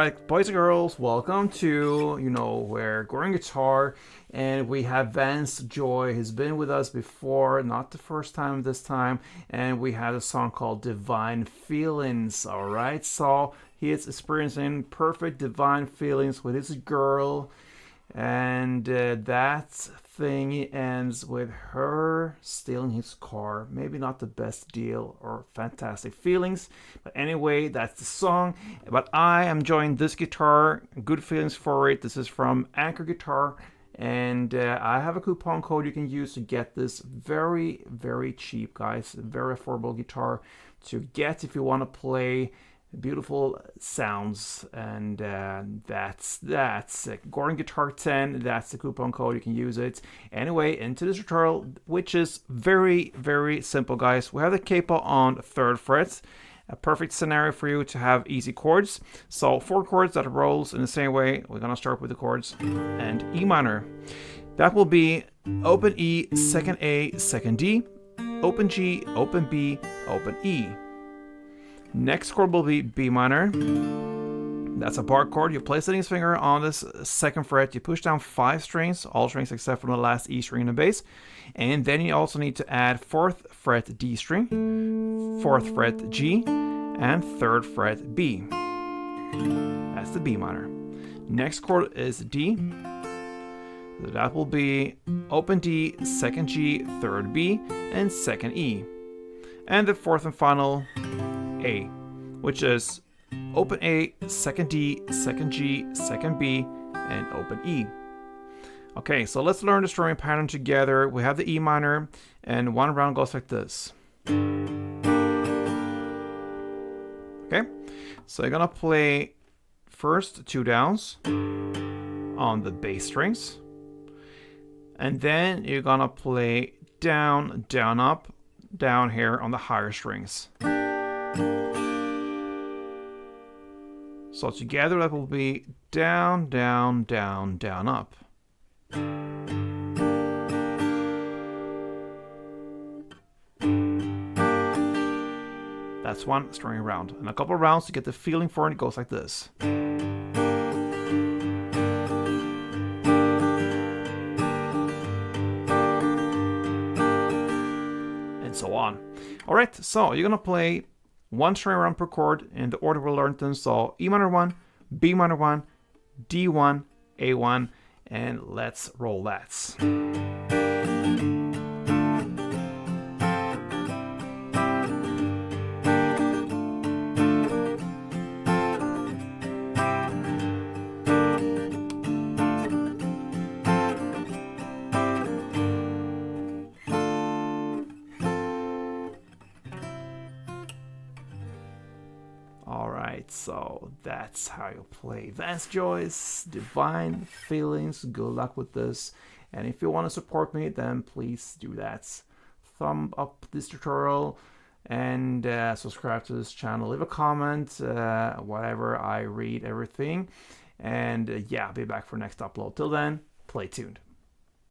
right, boys and girls, welcome to, we're going guitar, and we have Vance Joy. He's been with us before, not the first time this time, and we had a song called Divine Feelings, all right? So he is experiencing perfect divine feelings with his girl, and that thing ends with her stealing his car. Maybe not the best deal or fantastic feelings, but anyway, that's the song. But I am enjoying this guitar, good feelings for it. This is from Anchor Guitar, and I have a coupon code you can use to get this very, very cheap, guys. Very affordable guitar to get if you want to play beautiful sounds, and that's Gordon Guitar 10. That's the coupon code, you can use it. Anyway, into this tutorial, which is very, very simple, guys. We have the capo on 3rd fret, a perfect scenario for you to have easy chords. So 4 chords that rolls in the same way. We're gonna start with the chords and E minor. That will be open E, second A, second D, open G, open B, open E. Next chord will be B minor. That's a bar chord. You place the index finger on this 2nd fret. You push down 5 strings, all strings except for the last E string in the bass. And then you also need to add 4th fret D string, 4th fret G, and 3rd fret B. That's the B minor. Next chord is D. So that will be open D, 2nd G, 3rd B, and 2nd E. And the 4th and final A, which is open A, 2nd D, 2nd G, 2nd B, and open E. Okay, so let's learn the strumming pattern together. We have the E minor, and one round goes like this. Okay, so you're gonna play first 2 downs on the bass strings, and then you're gonna play down, down, up, down here on the higher strings. So together that will be down, down, down, down, up. That's one strumming round. And a couple of rounds to get the feeling for it, it goes like this. And so on. Alright, so you're gonna play 1 string round per chord in the order we learned them. So E minor 1, B minor 1, D1, A1, and let's roll that. Alright, so that's how you play Vance Joy's Divine Feelings. Good luck with this. And if you want to support me, then please do that. Thumb up this tutorial and subscribe to this channel. Leave a comment, whatever. I read everything. And yeah, I'll be back for next upload. Till then, play tuned.